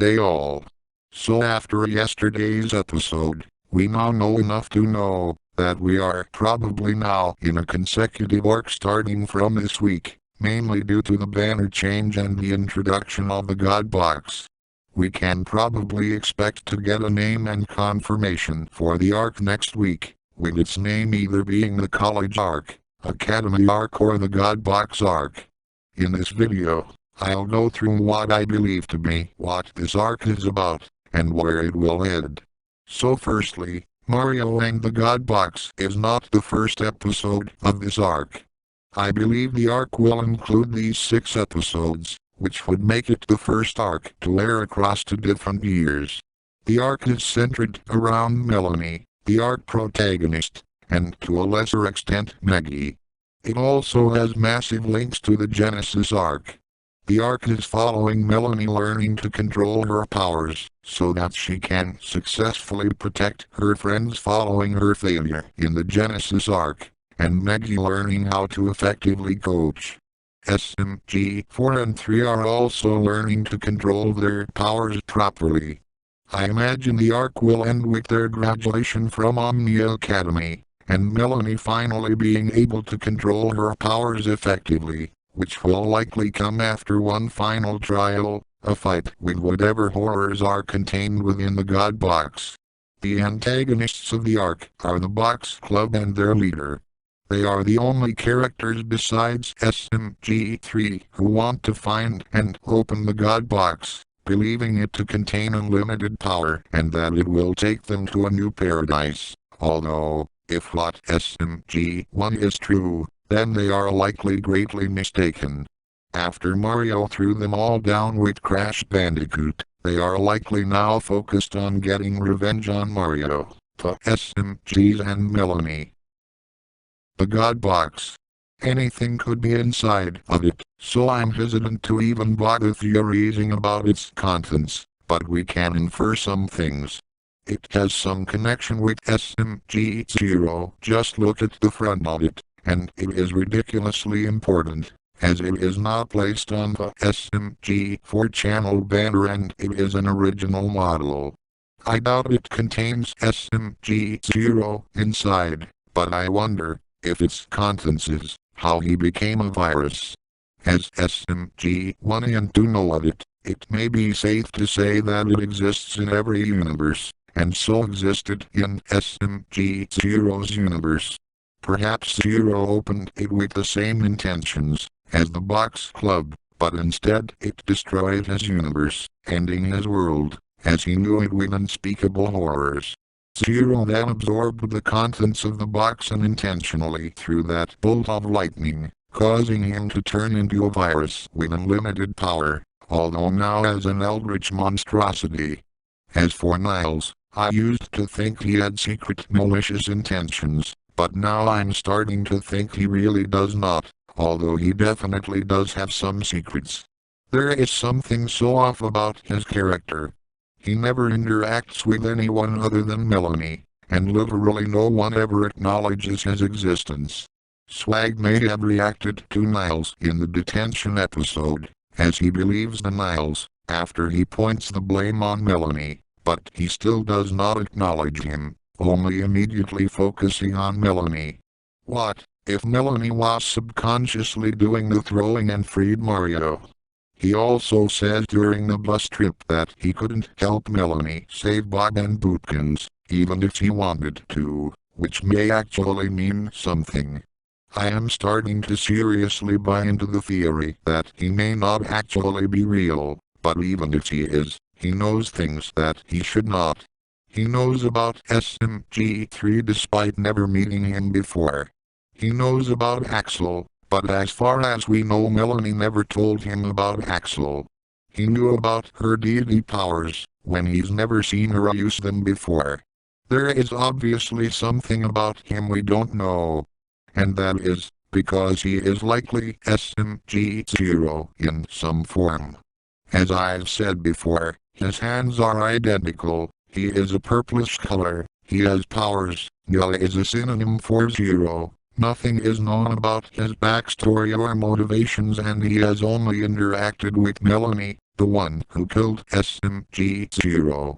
day all. So after yesterday's episode, we now know enough to know that we are probably now in a consecutive arc starting from this week, mainly due to the banner change and the introduction of the God Box. We can probably expect to get a name and confirmation for the arc next week, with its name either being the College Arc, Academy Arc or the God Box Arc. In this video, I'll go through what I believe to be what this arc is about, and where it will end. So firstly, Mario and the God Box is not the first episode of this arc. I believe the arc will include these 6 episodes, which would make it the first arc to air across 2 different years. The arc is centered around Melanie, the arc protagonist, and to a lesser extent Maggie. It also has massive links to the Genesis arc. The arc is following Melanie learning to control her powers, so that she can successfully protect her friends following her failure in the Genesis arc, and Maggie learning how to effectively coach. SMG4 and 3 are also learning to control their powers properly. I imagine the arc will end with their graduation from Omnia Academy, and Melanie finally being able to control her powers effectively, which will likely come after one final trial, a fight with whatever horrors are contained within the God Box. The antagonists of the arc are the Box Club and their leader. They are the only characters besides SMG3 who want to find and open the God Box, believing it to contain unlimited power and that it will take them to a new paradise. Although, if what SMG1 is true, then they are likely greatly mistaken. After Mario threw them all down with Crash Bandicoot, they are likely now focused on getting revenge on Mario, the SMGs and Melanie. The God Box. Anything could be inside of it, so I'm hesitant to even bother theorizing about its contents, but we can infer some things. It has some connection with SMG0, just look at the front of it, and it is ridiculously important, as it is not placed on the SMG4 channel banner and it is an original model. I doubt it contains SMG0 inside, but I wonder if its contents is how he became a virus. As SMG1 and 2 know of it, it may be safe to say that it exists in every universe, and so existed in SMG0's universe. Perhaps Zero opened it with the same intentions as the Box Club, but instead it destroyed his universe, ending his world, as he knew it with unspeakable horrors. Zero then absorbed the contents of the box unintentionally through that bolt of lightning, causing him to turn into a virus with unlimited power, although now as an eldritch monstrosity. As for Niles, I used to think he had secret malicious intentions, but now I'm starting to think he really does not, although he definitely does have some secrets. There is something so off about his character. He never interacts with anyone other than Melanie, and literally no one ever acknowledges his existence. Swag may have reacted to Niles in the detention episode, as he believes the Niles, after he points the blame on Melanie, but he still does not acknowledge him, only immediately focusing on Melanie. What if Melanie was subconsciously doing the throwing and freed Mario? He also says during the bus trip that he couldn't help Melanie save Bob and Bootkins, even if he wanted to, which may actually mean something. I am starting to seriously buy into the theory that he may not actually be real, but even if he is, he knows things that he should not. He knows about SMG3 despite never meeting him before. He knows about Axel, but as far as we know Melanie never told him about Axel. He knew about her deity powers, when he's never seen her use them before. There is obviously something about him we don't know. And that is, because he is likely SMG0 in some form. As I've said before, his hands are identical, he is a purplish color, he has powers, Nil is a synonym for zero, Nothing is known about his backstory or motivations, and he has only interacted with Melanie, the one who killed SMG4.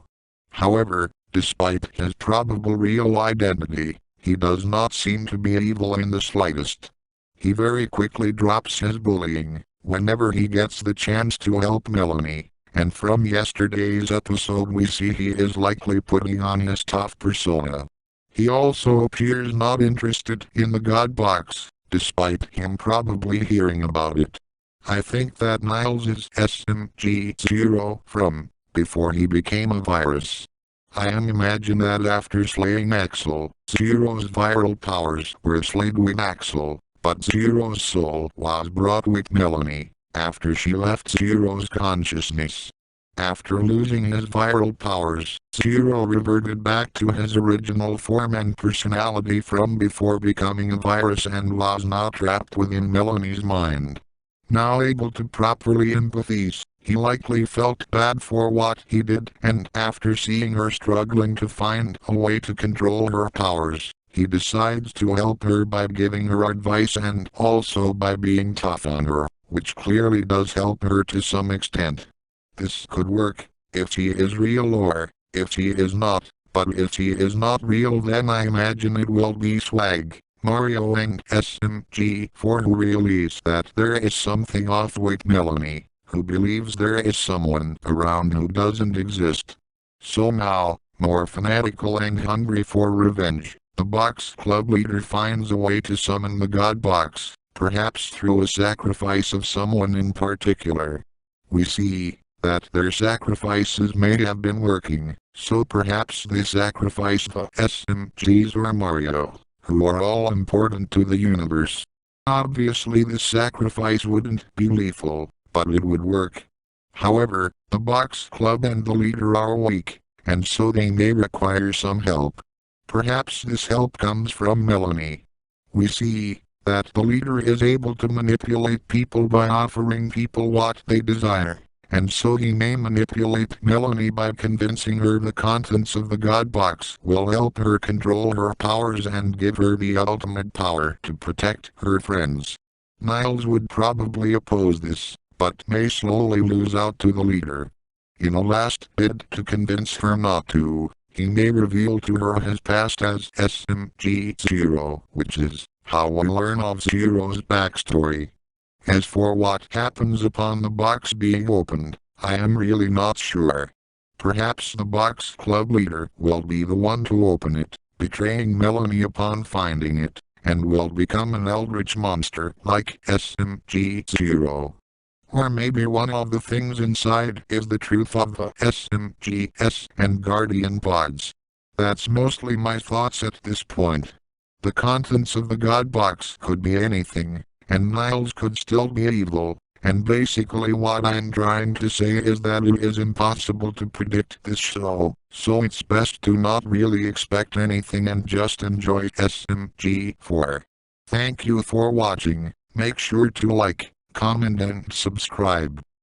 However, despite his probable real identity, he does not seem to be evil in the slightest. He very quickly drops his bullying whenever he gets the chance to help Melanie, and from yesterday's episode we see he is likely putting on his tough persona. He also appears not interested in the God Box, despite him probably hearing about it. I think that Niles is SMG4 from before he became a virus. I imagine that after slaying Axel, Zero's viral powers were slayed with Axel, but Zero's soul was brought with Melanie after she left Zero's consciousness. After losing his viral powers, Zero reverted back to his original form and personality from before becoming a virus and was now trapped within Melanie's mind. Now able to properly empathize, he likely felt bad for what he did, and after seeing her struggling to find a way to control her powers, he decides to help her by giving her advice and also by being tough on her, which clearly does help her to some extent. This could work, if he is real or, if he is not, but if he is not real then I imagine it will be Swag, Mario and SMG4 who realize that there is something off with Melanie, who believes there is someone around who doesn't exist. So now, more fanatical and hungry for revenge, the Box Club leader finds a way to summon the God Box, perhaps through a sacrifice of someone in particular. We see that their sacrifices may have been working, so perhaps they sacrificed the SMGs or Mario, who are all important to the universe. Obviously this sacrifice wouldn't be lethal, but it would work. However, the Box Club and the leader are weak, and so they may require some help. Perhaps this help comes from Melanie. We see that the leader is able to manipulate people by offering people what they desire. And so he may manipulate Melanie by convincing her the contents of the God Box will help her control her powers and give her the ultimate power to protect her friends. Niles would probably oppose this, but may slowly lose out to the leader. In a last bid to convince her not to, he may reveal to her his past as SMG4, which is how we learn of Zero's backstory. As for what happens upon the box being opened, I am really not sure. Perhaps the Box Club leader will be the one to open it, betraying Melanie upon finding it, and will become an eldritch monster like SMG4. Or maybe one of the things inside is the truth of the SMGs and Guardian pods. That's mostly my thoughts at this point. The contents of the God Box could be anything, and Niles could still be evil, and basically what I'm trying to say is that it is impossible to predict this show, so it's best to not really expect anything and just enjoy SMG4. Thank you for watching, make sure to like, comment and subscribe.